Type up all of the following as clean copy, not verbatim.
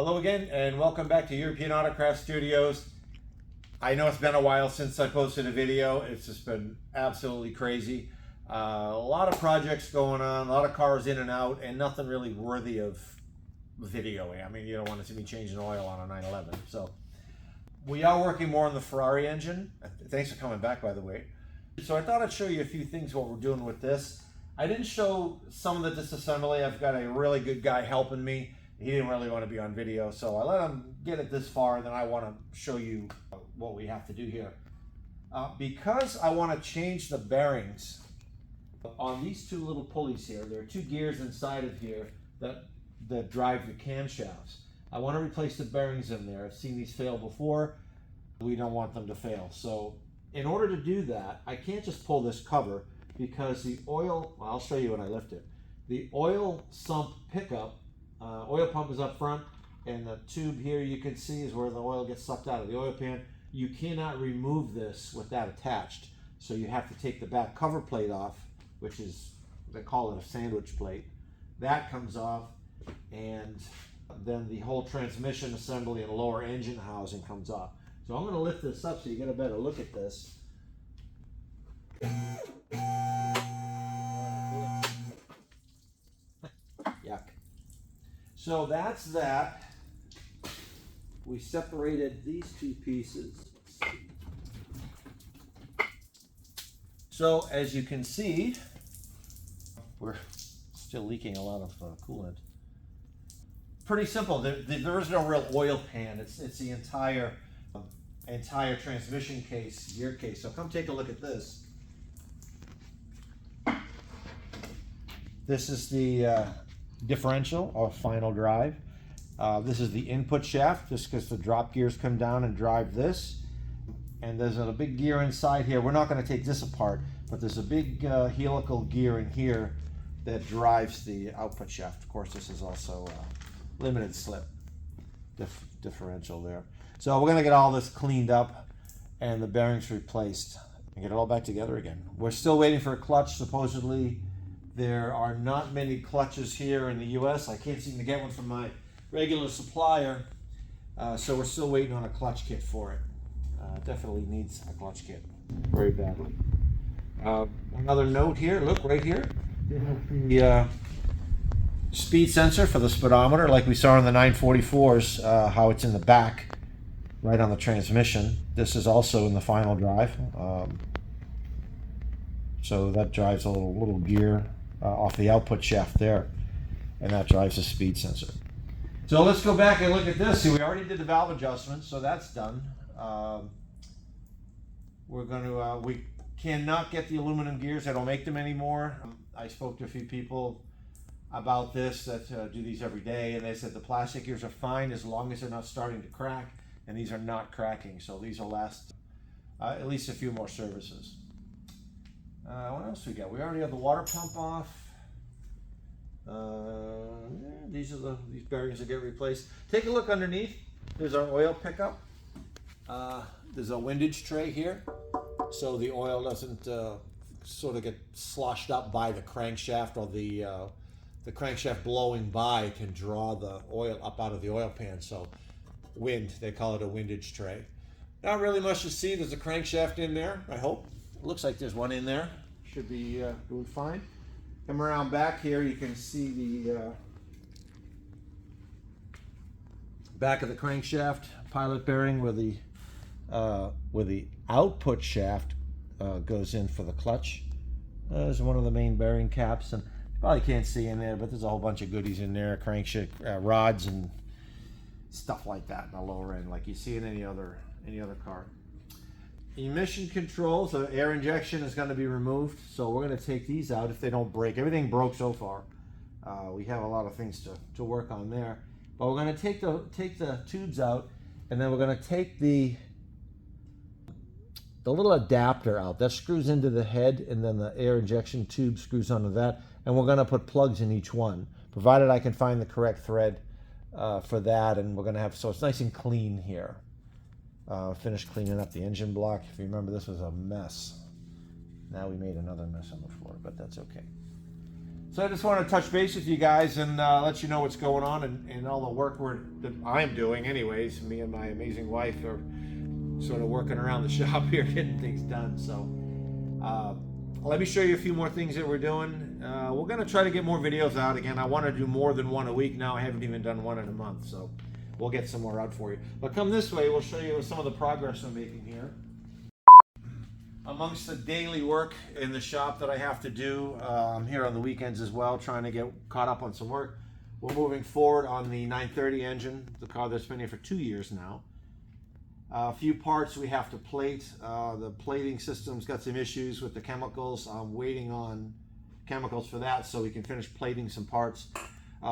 Hello again, and welcome back to European Autocraft Studios. I know it's been a while since I posted a video. It's just been absolutely crazy. A lot of projects going on, a lot of cars in and out, and nothing really worthy of videoing. I mean, you don't want to see me changing oil on a 911. So we are working more on the Ferrari engine. Thanks for coming back, by the way. So I thought I'd show you a few things what we're doing with this. I didn't show some of the disassembly. I've got a really good guy helping me. He didn't really want to be on video, so I let him get it this far, and then I want to show you what we have to do here. Because I want to change the bearings on these two little pulleys here, there are two gears inside of here that drive the camshafts. I want to replace the bearings in there. I've seen these fail before. We don't want them to fail. So in order to do that, I can't just pull this cover because the oil, well, I'll show you when I lift it. The oil sump pickup, oil pump is up front, and the tube here you can see is where the oil gets sucked out of the oil pan. You cannot remove this with that attached, so you have to take the back cover plate off, which is, they call it a sandwich plate. That comes off, and then the whole transmission assembly and lower engine housing comes off. So I'm going to lift this up so you get a better look at this. Yuck. So that's that. We separated these two pieces. So as you can see, we're still leaking a lot of coolant. Pretty simple. There is no real oil pan. It's the entire transmission case, gear case. So come take a look at this. This is the differential or final drive. This is the input shaft, just because the drop gears come down and drive this. And there's a big gear inside here. We're not going to take this apart, but there's a big helical gear in here that drives the output shaft. Of course, this is also limited slip differential there. So we're going to get all this cleaned up and the bearings replaced and get it all back together again. We're still waiting for a clutch. Supposedly there are not many clutches here in the US. I can't seem to get one from my regular supplier, so we're still waiting on a clutch kit for it. Definitely needs a clutch kit very badly. Another note here, look right here, the speed sensor for the speedometer, like we saw in the 944s, how it's in the back right on the transmission. This is also in the final drive, so that drives a little gear off the output shaft there, and that drives the speed sensor. So let's go back and look at this. See, we already did the valve adjustments, so that's done. We cannot get the aluminum gears. They don't make them anymore. I spoke to a few people about this that do these every day, and they said the plastic gears are fine as long as they're not starting to crack, and these are not cracking, so these will last at least a few more services. What else we got? We already have the water pump off. These bearings that get replaced. Take a look underneath. There's our oil pickup. There's a windage tray here, so the oil doesn't sort of get sloshed up by the crankshaft, or the crankshaft blowing by can draw the oil up out of the oil pan. So they call it a windage tray. Not really much to see. There's a crankshaft in there, I hope. It looks like there's one in there. Should be doing fine. Come around back here, you can see the back of the crankshaft pilot bearing where the output shaft goes in for the clutch. There's one of the main bearing caps, and you probably can't see in there, but there's a whole bunch of goodies in there, crankshaft rods and stuff like that in the lower end, like you see in any other car. Emission controls, the air injection is going to be removed, so we're going to take these out if they don't break. Everything broke so far. We have a lot of things to work on there, but we're going to take the tubes out, and then we're going to take the little adapter out that screws into the head, and then the air injection tube screws onto that, and we're going to put plugs in each one, provided I can find the correct thread for that. And we're going to have, so it's nice and clean here. Finished cleaning up the engine block. If you remember, this was a mess. Now we made another mess on the floor, but that's okay. So I just want to touch base with you guys and let you know what's going on and all the work that I'm doing anyways. Me and my amazing wife are sort of working around the shop here getting things done. So let me show you a few more things that we're doing. We're going to try to get more videos out again. I want to do more than one a week now. I haven't even done one in a month, so we'll get some more out for you. But come this way, we'll show you some of the progress I'm making here. Amongst the daily work in the shop that I have to do, I'm here on the weekends as well, trying to get caught up on some work. We're moving forward on the 930 engine, the car that's been here for 2 years now. A few parts we have to plate. The plating system's got some issues with the chemicals. I'm waiting on chemicals for that so we can finish plating some parts.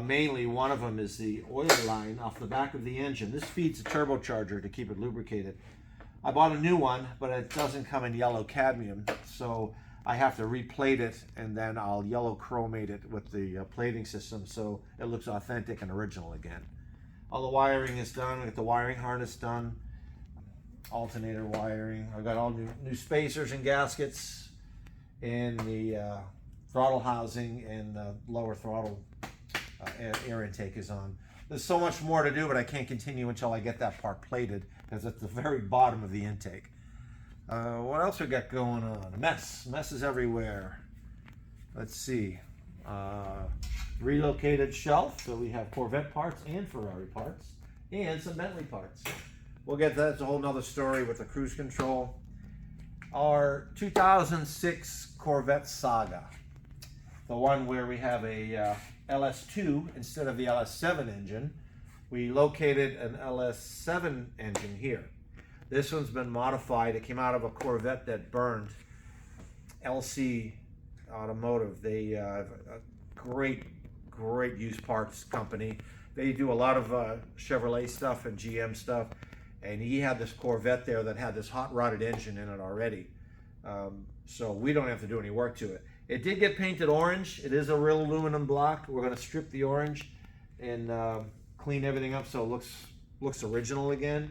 Mainly one of them is the oil line off the back of the engine. This feeds the turbocharger to keep it lubricated. I bought a new one, but it doesn't come in yellow cadmium, so I have to replate it and then I'll yellow chromate it with the plating system so it looks authentic and original again. All the wiring is done. I got the wiring harness done, alternator wiring. I got all new spacers and gaskets in the throttle housing, and the lower throttle air intake is on. There's so much more to do, but I can't continue until I get that part plated because it's the very bottom of the intake. What else we got going on? Messes everywhere. Let's see. Relocated shelf, so we have Corvette parts and Ferrari parts and some Bentley parts. We'll get that. It's a whole nother story with the cruise control. Our 2006 Corvette Saga, the one where we have a LS2 instead of the LS7 engine. We located an LS7 engine here. This one's been modified. It came out of a Corvette that burned. LC Automotive, they have a great used parts company. They do a lot of Chevrolet stuff and GM stuff, and he had this Corvette there that had this hot rodded engine in it already. So we don't have to do any work to it. It did get painted orange. It is a real aluminum block. We're going to strip the orange and clean everything up so it looks original again,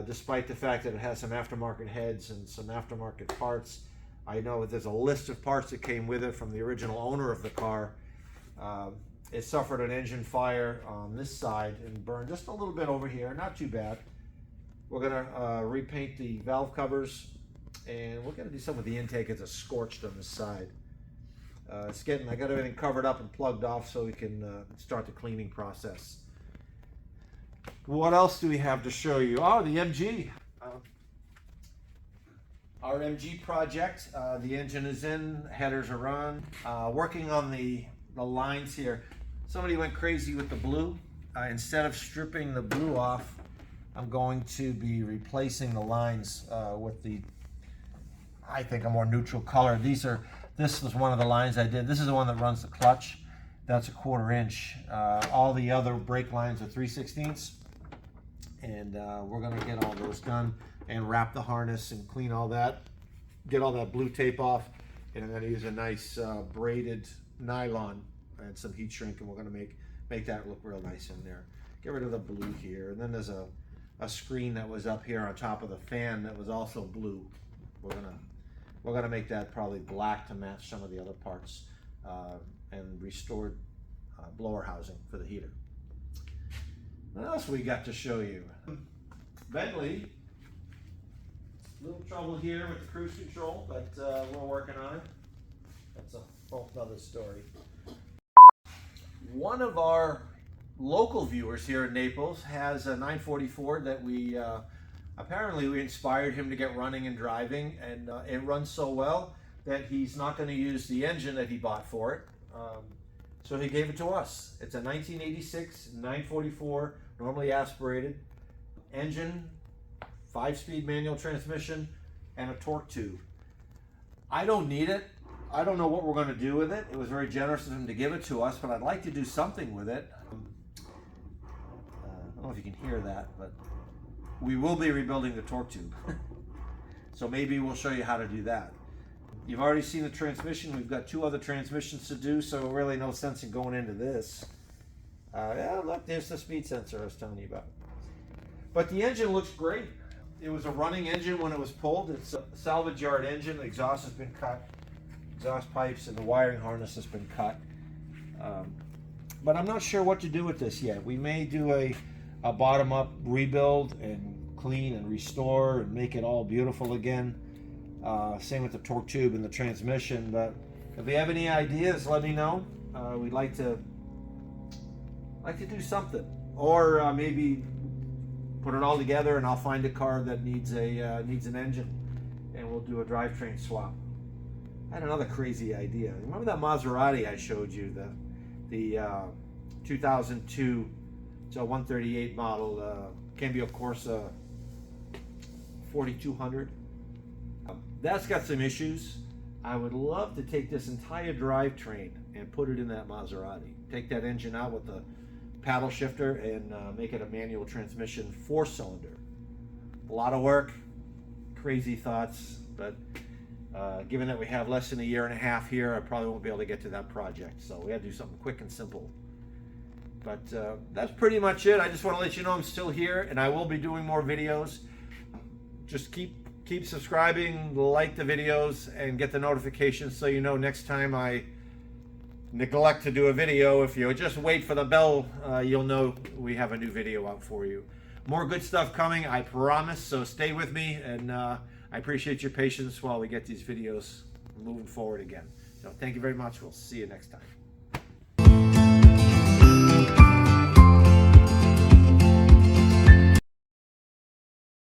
despite the fact that it has some aftermarket heads and some aftermarket parts. I know there's a list of parts that came with it from the original owner of the car. It suffered an engine fire on this side and burned just a little bit over here. Not too bad. We're going to repaint the valve covers, and we're going to do some of the intake. It's scorched on this side. I got everything covered up and plugged off so we can start the cleaning process. What else do we have to show you? Oh, the MG. Our MG project. The engine is in, headers are on. Working on the lines here. Somebody went crazy with the blue. Instead of stripping the blue off, I'm going to be replacing the lines with I think a more neutral color. This was one of the lines I did. This is the one that runs the clutch. That's a 1/4 inch. All the other brake lines are 3/16. And we're going to get all those done and wrap the harness and clean all that. Get all that blue tape off. And I'm going to use a nice braided nylon and some heat shrink, and we're going to make that look real nice in there. Get rid of the blue here. And then there's a screen that was up here on top of the fan that was also blue. We're gonna make that probably black to match some of the other parts, and restored blower housing for the heater. What else we got to show you? Bentley, little trouble here with the cruise control, but we're working on it. That's a whole other story. One of our local viewers here in Naples has a 944 that we apparently we inspired him to get running and driving, and it runs so well that he's not going to use the engine that he bought for it. So he gave it to us. It's a 1986 944, normally aspirated engine, 5-speed manual transmission, and a torque tube. I don't need it. I don't know what we're going to do with it. It was very generous of him to give it to us, but I'd like to do something with it. I don't know if you can hear that, but we will be rebuilding the torque tube. So maybe we'll show you how to do that. You've already seen the transmission. We've got 2 other transmissions to do, so really no sense in going into this. Yeah, look, there's the speed sensor I was telling you about. But the engine looks great. It was a running engine when it was pulled. It's a salvage yard engine. The exhaust has been cut. Exhaust pipes and the wiring harness has been cut. But I'm not sure what to do with this yet. We may do a bottom-up rebuild and clean and restore and make it all beautiful again. Same with the torque tube and the transmission. But if you have any ideas, let me know. We'd like to do something, or maybe put it all together and I'll find a car that needs an engine, and we'll do a drivetrain swap. I had another crazy idea. Remember that Maserati I showed you, the 2002, it's a 138 model, Cambio Corsa 4200. That's got some issues. I would love to take this entire drivetrain and put it in that Maserati. Take that engine out with the paddle shifter and make it a manual transmission 4-cylinder. A lot of work, crazy thoughts, but given that we have less than a year and a half here, I probably won't be able to get to that project. So we got to do something quick and simple. But that's pretty much it. I just want to let you know I'm still here, and I will be doing more videos. Just keep subscribing, like the videos, and get the notifications so you know next time I neglect to do a video. If you just wait for the bell, you'll know we have a new video out for you. More good stuff coming, I promise, so stay with me, and I appreciate your patience while we get these videos moving forward again. So thank you very much. We'll see you next time.